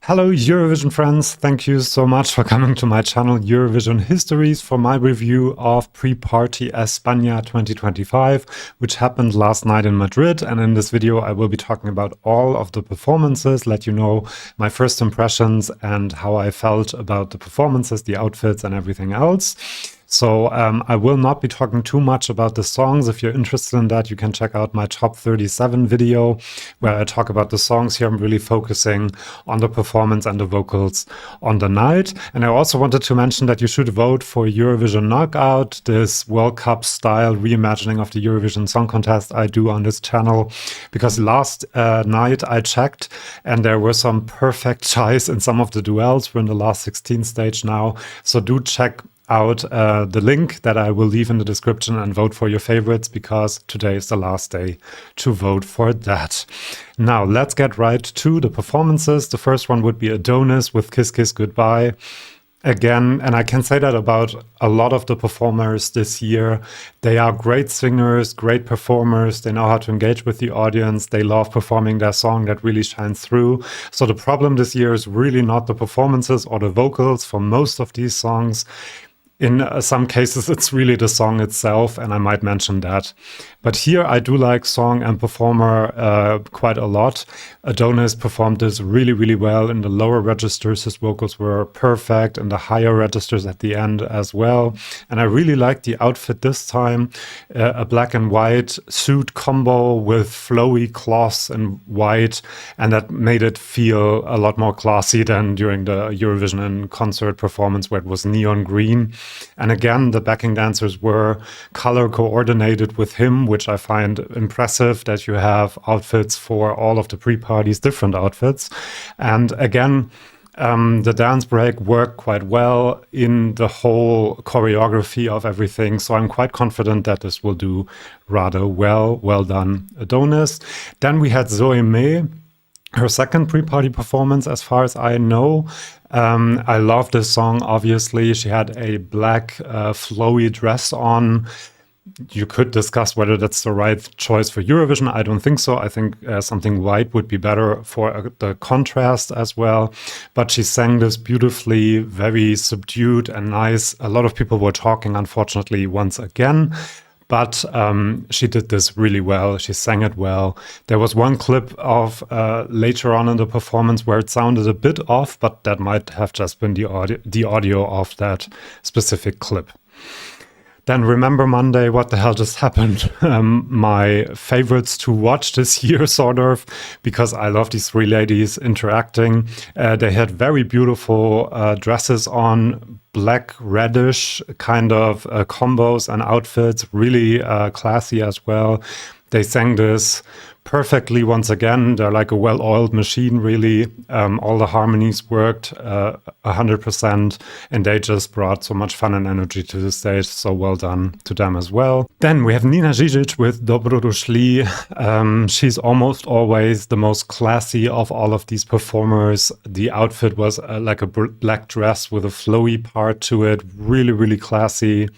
Hello Eurovision friends, thank you so much for coming to my channel Eurovision Histories for my review of PrePartyES España 2025, which happened last night in Madrid. And in this video I will be talking about all of the performances, let you know my first impressions and how I felt about the performances, the outfits and everything else. So I will not be talking too much about the songs. If you're interested in that, you can check out my top 37 video where I talk about the songs. Here I'm really focusing on the performance and the vocals on the night. And I also wanted to mention that you should vote for Eurovision Knockout, this World Cup style reimagining of the Eurovision Song Contest I do on this channel, because last night I checked and there were some perfect ties in some of the duels. We're in the last 16 stage now, so do check out the link that I will leave in the description and vote for your favorites, because today is the last day to vote for that. Now let's get right to the performances. The first one would be Adonis with Kiss Kiss Goodbye. Again, and I can say that about a lot of the performers this year, they are great singers, great performers, they know how to engage with the audience, they love performing their song, that really shines through. So the problem this year is really not the performances or the vocals for most of these songs. In some cases, it's really the song itself, and I might mention that. But here I do like song and performer quite a lot. Adonis performed this really, really well. In the lower registers, his vocals were perfect, and the higher registers at the end as well. And I really liked the outfit this time. A black and white suit combo with flowy cloths and white, and that made it feel a lot more classy than during the Eurovision and concert performance where it was neon green. And again, the backing dancers were color coordinated with him, which I find impressive, that you have outfits for all of the pre-parties, different outfits. And again, the dance break worked quite well in the whole choreography of everything. So I'm quite confident that this will do rather well. Well done, Adonis. Then we had Zoe May. Her second pre-party performance, as far as I know. I love this song, obviously. She had a black flowy dress on. You could discuss whether that's the right choice for Eurovision. I don't think so. I think something white would be better for the contrast as well. But she sang this beautifully, very subdued and nice. A lot of people were talking, unfortunately, once again. But she did this really well. She sang it well. There was one clip of later on in the performance where it sounded a bit off, but that might have just been the audio of that specific clip. Then Remember Monday, what the hell just happened? My favorites to watch this year, sort of, because I love these three ladies interacting. They had very beautiful dresses on, black reddish kind of combos and outfits, really classy as well. They sang this perfectly once again. They're like a well-oiled machine, really. All the harmonies worked 100%, and they just brought so much fun and energy to the stage. So well done to them as well. Then we have Nina Žižić with Dobro došli. She's almost always the most classy of all of these performers. The outfit was like a black dress with a flowy part to it. Really, really classy.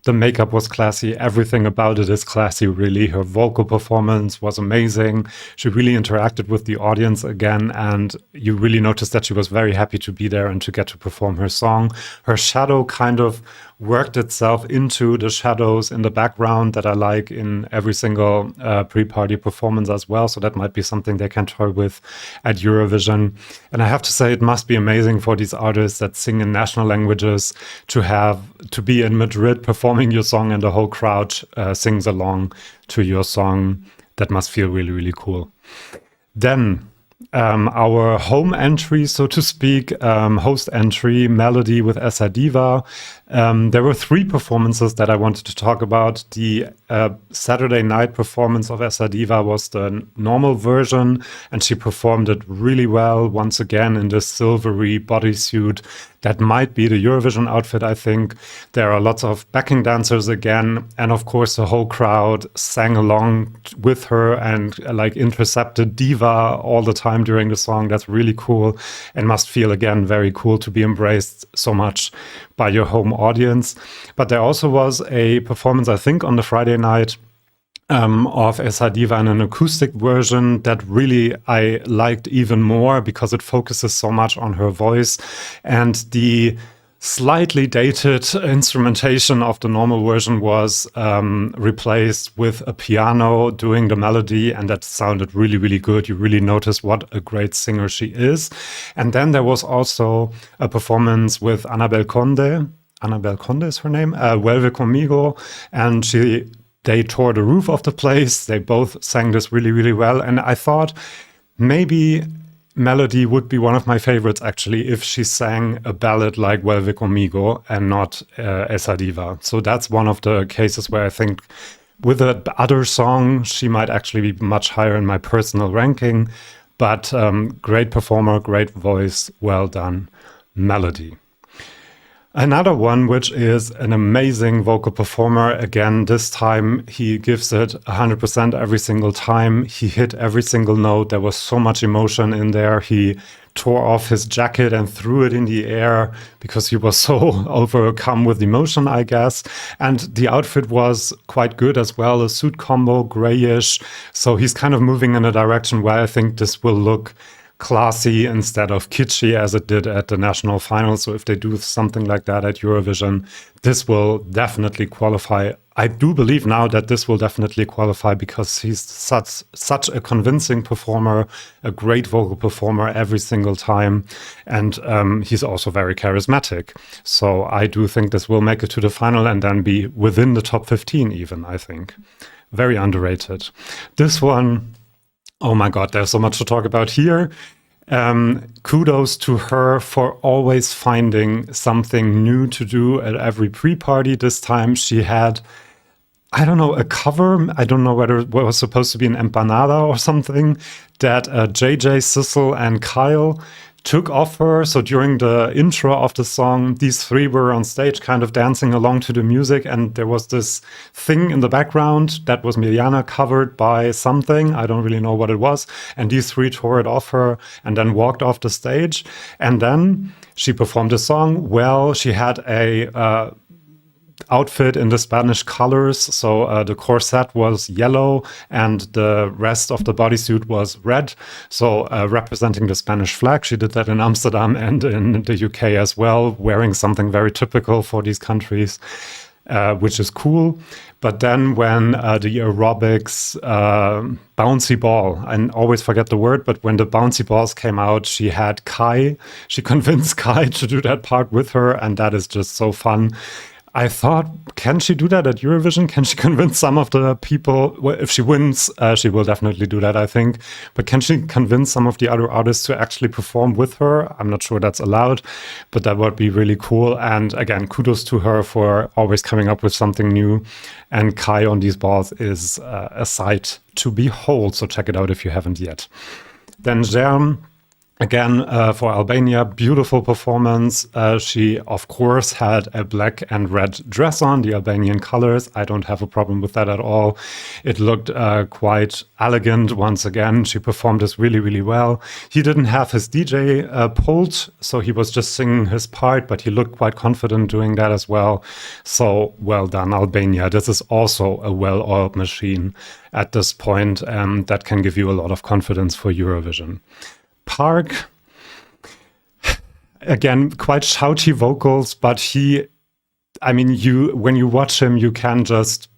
The makeup was classy. Everything about it is classy, really. Her vocal performance was amazing. She really interacted with the audience again, and you really noticed that she was very happy to be there and to get to perform her song. Her shadow kind of worked itself into the shadows in the background that I like in every single pre-party performance as well. So that might be something they can toy with at Eurovision. And I have to say, it must be amazing for these artists that sing in national languages to be in Madrid performing your song and the whole crowd sings along to your song. That must feel really, really cool. Then our home entry, so to speak, host entry, Melody with Essa Diva. There were three performances that I wanted to talk about. The Saturday night performance of Essa Diva was the normal version, and she performed it really well, once again in this silvery bodysuit. That might be the Eurovision outfit, I think. There are lots of backing dancers again, and of course the whole crowd sang along with her and like intercepted Diva all the time during the song. That's really cool, and must feel again very cool to be embraced so much by your home audience. But there also was a performance, I think, on the Friday night of Esa Diva in an acoustic version that really I liked even more because it focuses so much on her voice, and the slightly dated instrumentation of the normal version was replaced with a piano doing the melody, and that sounded really, really good. You really notice what a great singer she is. And then there was also a performance with Anabel Conde. Anabel Conde is her name, Vuelve Conmigo, and they tore the roof of the place. They both sang this really, really well. And I thought maybe Melody would be one of my favorites, actually, if she sang a ballad like Vuelve Conmigo and not Esa Diva. So that's one of the cases where I think with the other song, she might actually be much higher in my personal ranking. But great performer, great voice, well done, Melody. Another one, which is an amazing vocal performer. Again, this time he gives it 100% every single time. He hit every single note. There was so much emotion in there. He tore off his jacket and threw it in the air because he was so overcome with emotion, I guess. And the outfit was quite good as well, a suit combo, grayish. So he's kind of moving in a direction where I think this will look classy instead of kitschy as it did at the national finals. So if they do something like that at Eurovision, this will definitely qualify. I do believe now that this will definitely qualify because he's such a convincing performer, a great vocal performer every single time. And he's also very charismatic. So I do think this will make it to the final and then be within the top 15 even, I think. Very underrated. This one, oh my God, there's so much to talk about here. Kudos to her for always finding something new to do at every pre-party. This time she had, I don't know, a cover. I don't know whether it was supposed to be an empanada or something that JJ, Sissel, and Kyle took off her. So during the intro of the song, these three were on stage kind of dancing along to the music, and there was this thing in the background that was Mirjana covered by something. I don't really know what it was. And these three tore it off her and then walked off the stage. And then she performed a song. Well, she had a outfit in the Spanish colors. So the corset was yellow and the rest of the bodysuit was red. So representing the Spanish flag. She did that in Amsterdam and in the UK as well, wearing something very typical for these countries, which is cool. But then when the aerobics bouncy ball, I always forget the word, but when the bouncy balls came out, she had Kai. She convinced Kai to do that part with her, and that is just so fun. I thought, can she do that at Eurovision? Can she convince some of the people? Well, if she wins, she will definitely do that, I think. But can she convince some of the other artists to actually perform with her? I'm not sure that's allowed, but that would be really cool. And again, kudos to her for always coming up with something new. And Kai on these balls is a sight to behold. So check it out if you haven't yet. Then Germ. Again, for Albania, beautiful performance. She, of course, had a black and red dress on, the Albanian colors. I don't have a problem with that at all. It looked quite elegant once again. She performed this really, really well. He didn't have his DJ pulled, so he was just singing his part, but he looked quite confident doing that as well. So well done, Albania. This is also a well-oiled machine at this point that can give you a lot of confidence for Eurovision. Park, again, quite shouty vocals, but when you watch him, you can just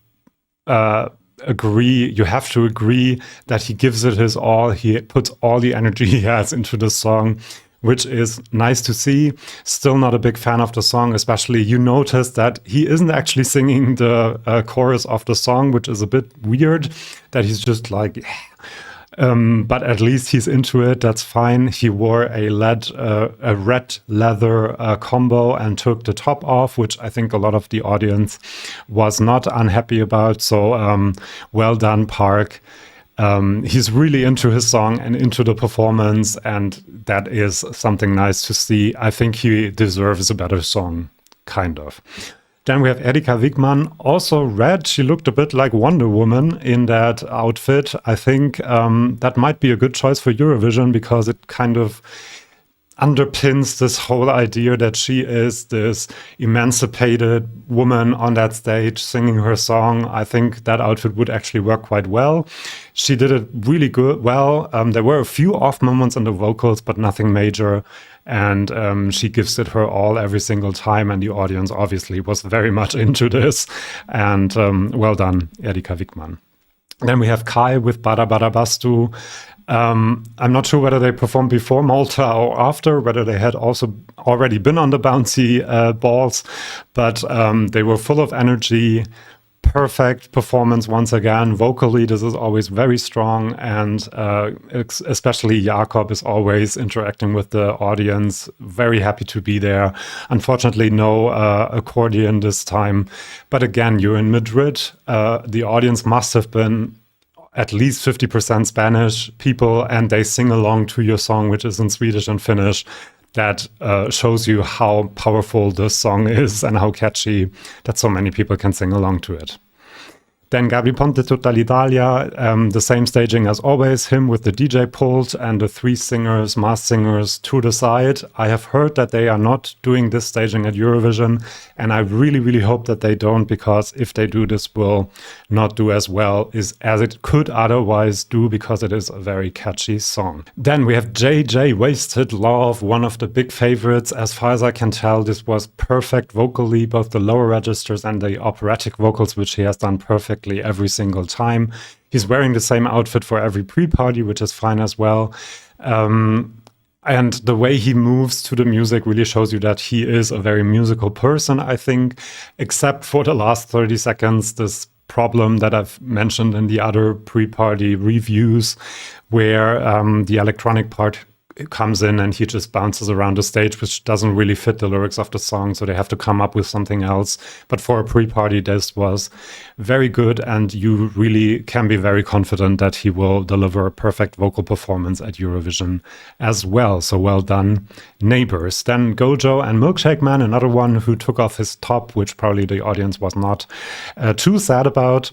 agree, you have to agree that he gives it his all. He puts all the energy he has into the song, which is nice to see. Still not a big fan of the song, especially you notice that he isn't actually singing the chorus of the song, which is a bit weird, that he's just like... but at least he's into it. That's fine. He wore a red leather combo and took the top off, which I think a lot of the audience was not unhappy about. So well done, Park. He's really into his song and into the performance, and that is something nice to see. I think he deserves a better song, kind of. Then we have Erika Wigman, also red. She looked a bit like Wonder Woman in that outfit. I think that might be a good choice for Eurovision because it kind of, underpins this whole idea that she is this emancipated woman on that stage singing her song. I think that outfit would actually work quite well. She did it really well. There were a few off moments in the vocals, but nothing major. And she gives it her all every single time. And the audience obviously was very much into this. And well done, Erika Wigman. Then we have Kai with Bada Bada Bastu. I'm not sure whether they performed before Malta or after, whether they had also already been on the bouncy balls, but they were full of energy. Perfect performance once again. Vocally, this is always very strong, and especially Jakob is always interacting with the audience. Very happy to be there. Unfortunately, no accordion this time. But again, you're in Madrid. The audience must have been at least 50% Spanish people, and they sing along to your song, which is in Swedish and Finnish. That shows you how powerful this song is and how catchy that so many people can sing along to it. Then Gabri Ponte, Tutta l'Italia, the same staging as always, him with the DJ pult and the 3 singers, masked singers to the side. I have heard that they are not doing this staging at Eurovision, and I really, really hope that they don't, because if they do, this will not do as well as it could otherwise do, because it is a very catchy song. Then we have JJ, Wasted Love, one of the big favorites. As far as I can tell, this was perfect vocally, both the lower registers and the operatic vocals, which he has done perfect every single time. He's wearing the same outfit for every pre-party, which is fine as well. And the way he moves to the music really shows you that he is a very musical person, I think, except for the last 30 seconds, this problem that I've mentioned in the other pre-party reviews, where the electronic part comes in and he just bounces around the stage, which doesn't really fit the lyrics of the song, so they have to come up with something else. But for a pre-party, this was very good, and you really can be very confident that he will deliver a perfect vocal performance at Eurovision as well. So well done, neighbors. Then Gojo and Milkshake Man, another one who took off his top, which probably the audience was not too sad about.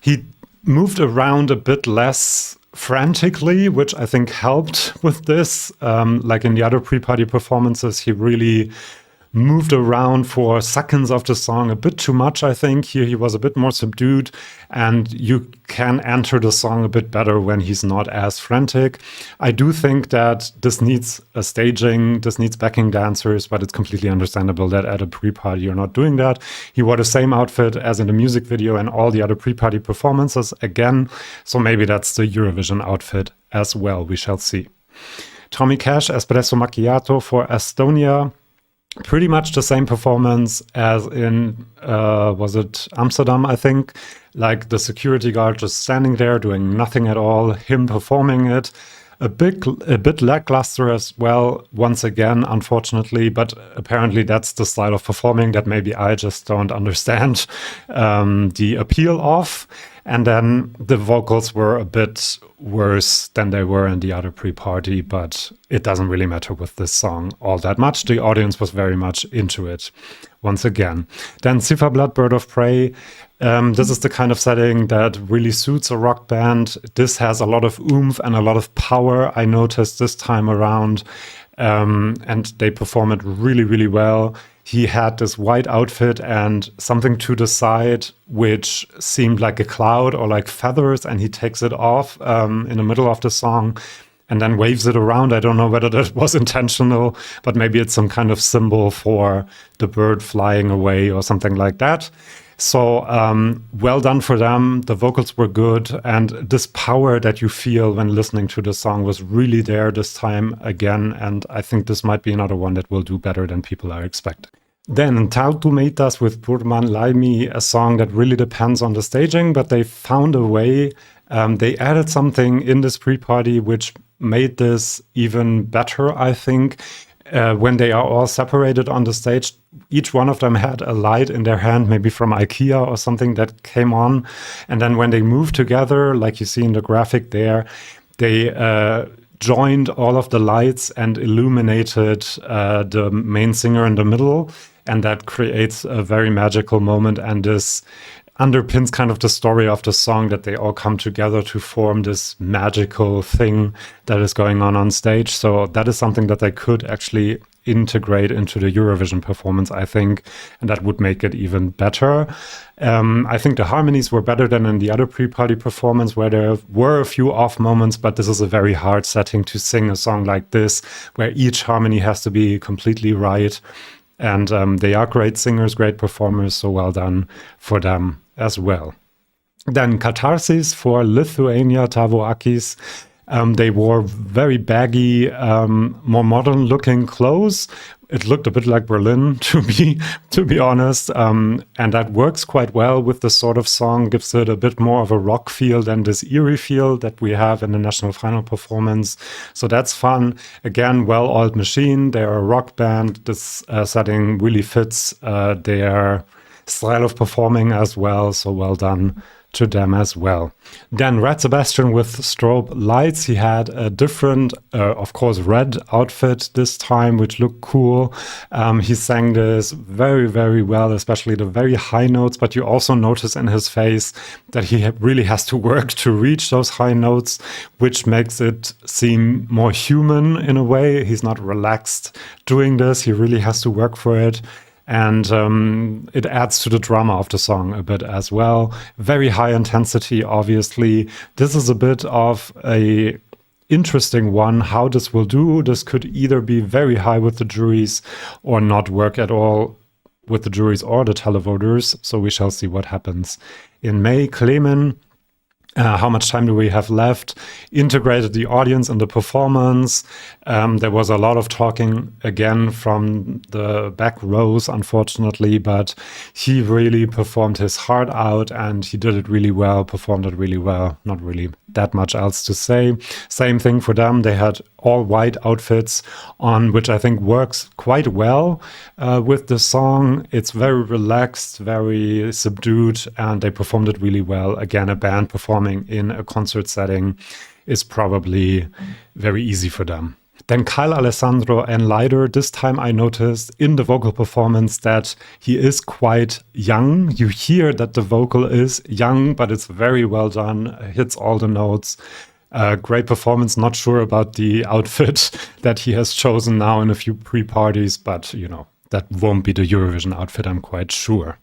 He moved around a bit less frantically, which I think helped with this. Like in the other pre-party performances, he really moved around for seconds of the song a bit too much, I think. Here he was a bit more subdued, and you can enter the song a bit better when he's not as frantic. I do think that this needs a staging, this needs backing dancers, but it's completely understandable that at a pre-party you're not doing that. He wore the same outfit as in the music video and all the other pre-party performances again, so maybe that's the Eurovision outfit as well. We shall see. Tommy Cash, Espresso Macchiato for Estonia. Pretty much the same performance as in, was it Amsterdam, I think? Like the security guard just standing there doing nothing at all, him performing it. A bit lackluster as well, once again, unfortunately, but apparently that's the style of performing that maybe I just don't understand the appeal of. And then the vocals were a bit worse than they were in the other pre-party, but it doesn't really matter with this song all that much. The audience was very much into it once again. Then Zifferblatt, Bird of Prey. This is the kind of setting that really suits a rock band. This has a lot of oomph and a lot of power, I noticed this time around. And they perform it really, really well. He had this white outfit and something to the side, which seemed like a cloud or like feathers, and he takes it off in the middle of the song and then waves it around. I don't know whether that was intentional, but maybe it's some kind of symbol for the bird flying away or something like that. So well done for them. The vocals were good, and this power that you feel when listening to the song was really there this time again, and I think this might be another one that will do better than people are expecting. Then Tautu Meitas with Purman Laimi, a song that really depends on the staging, but they found a way. They added something in this pre-party which made this even better, I think. When they are all separated on the stage, each one of them had a light in their hand, maybe from IKEA or something that came on. And then when they moved together, like you see in the graphic there, they joined all of the lights and illuminated the main singer in the middle. And that creates a very magical moment. And this, underpins kind of the story of the song, that they all come together to form this magical thing that is going on stage. So that is something that they could actually integrate into the Eurovision performance, I think, and that would make it even better. I think the harmonies were better than in the other pre-party performance, where there were a few off moments, but this is a very hard setting to sing a song like this, where each harmony has to be completely right. And they are great singers, great performers, so well done for them as well. Then Catharsis for Lithuania, Tavo Akis. They wore very baggy, more modern-looking clothes. It looked a bit like Berlin, to be honest, and that works quite well with the sort of song. Gives it a bit more of a rock feel than this eerie feel that we have in the national final performance. So that's fun. Again, well-oiled machine. They are a rock band. This setting really fits their style of performing as well. So well done to them as well. Then Red Sebastian with strobe lights. He had a different, of course, red outfit this time, which looked cool. He sang this very, very well, especially the very high notes, but you also notice in his face that he really has to work to reach those high notes, which makes it seem more human in a way. He's not relaxed doing this. He really has to work for it. And it adds to the drama of the song a bit as well. Very high intensity, obviously. This is a bit of a interesting one, how this will do. This could either be very high with the juries or not work at all with the juries or the televoters. So we shall see what happens in May. Clemen. How much time do we have left? Integrated the audience in the performance. There was a lot of talking again from the back rows, unfortunately, but he really performed his heart out and he did it really well, performed it really well. Not really that much else to say. Same thing for them. They had all white outfits on, which I think works quite well with the song. It's very relaxed, very subdued, and they performed it really well. Again, a band performing in a concert setting is probably very easy for them. Then Kyle Alessandro and Lider. This time I noticed in the vocal performance that he is quite young. You hear that the vocal is young, but it's very well done. Hits all the notes. Great performance. Not sure about the outfit that he has chosen now in a few pre-parties, but you know, that won't be the Eurovision outfit, I'm quite sure.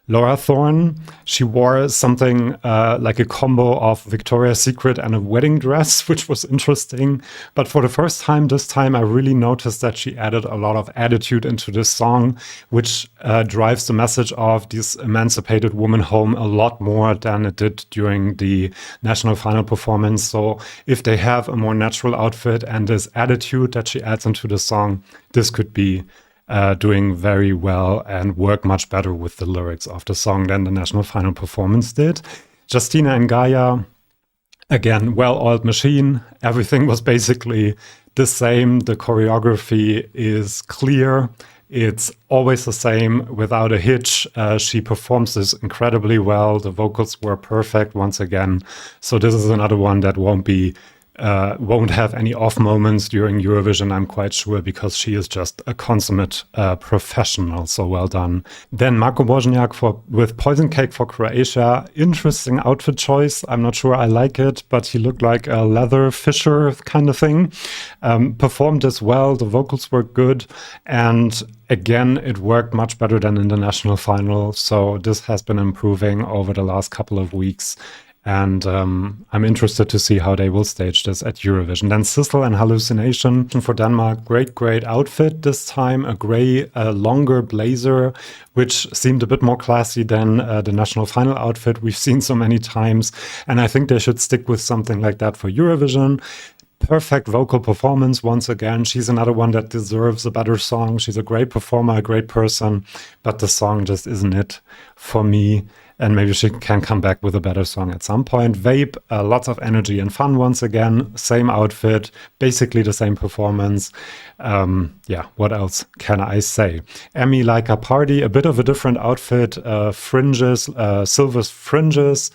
Laura Thorne, she wore something like a combo of Victoria's Secret and a wedding dress, which was interesting. But for the first time this time, I really noticed that she added a lot of attitude into this song, which drives the message of this emancipated woman home a lot more than it did during the national final performance. So if they have a more natural outfit and this attitude that she adds into the song, this could be doing very well and work much better with the lyrics of the song than the national final performance did. Justina and Gaia, again, well-oiled machine. Everything was basically the same. The choreography is clear. It's always the same without a hitch. She performs this incredibly well. The vocals were perfect once again. So this is another one that won't have any off moments during Eurovision, I'm quite sure, because she is just a consummate professional. So well done. Then Marko Božňák with Poison Cake for Croatia. Interesting outfit choice. I'm not sure I like it, but he looked like a leather fisher kind of thing. Performed as well. The vocals were good. And again, it worked much better than in the national final. So this has been improving over the last couple of weeks. And I'm interested to see how they will stage this at Eurovision. Then Sissel and Hallucination for Denmark. Great outfit this time. A gray, longer blazer, which seemed a bit more classy than the national final outfit we've seen so many times. And I think they should stick with something like that for Eurovision. Perfect vocal performance once again. She's another one that deserves a better song. She's a great performer, a great person, but the song just isn't it for me. And maybe she can come back with a better song at some point. Vape, lots of energy and fun once again. Same outfit, basically the same performance. Yeah, what else can I say? Emmy Like a Party, a bit of a different outfit. Fringes, silver fringes,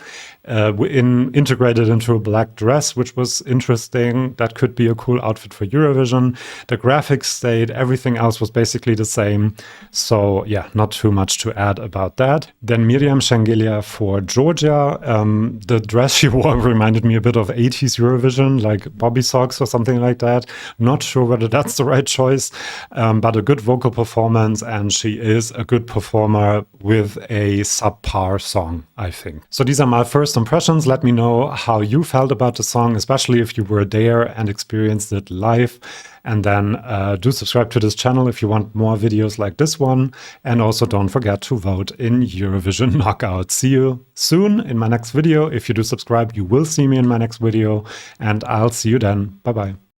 integrated into a black dress, which was interesting. That could be a cool outfit for Eurovision. The graphics stayed. Everything else was basically the same. So yeah, not too much to add about that. Then Miriam Şengel Evangelia for Georgia. The dress she wore reminded me a bit of 80s Eurovision, like Bobby Socks or something like that. Not sure whether that's the right choice, but a good vocal performance, and she is a good performer with a subpar song, I think. So these are my first impressions. Let me know how you felt about the song, especially if you were there and experienced it live. And then do subscribe to this channel if you want more videos like this one. And also don't forget to vote in Eurovision Knockout. See you soon in my next video. If you do subscribe, you will see me in my next video. And I'll see you then. Bye-bye.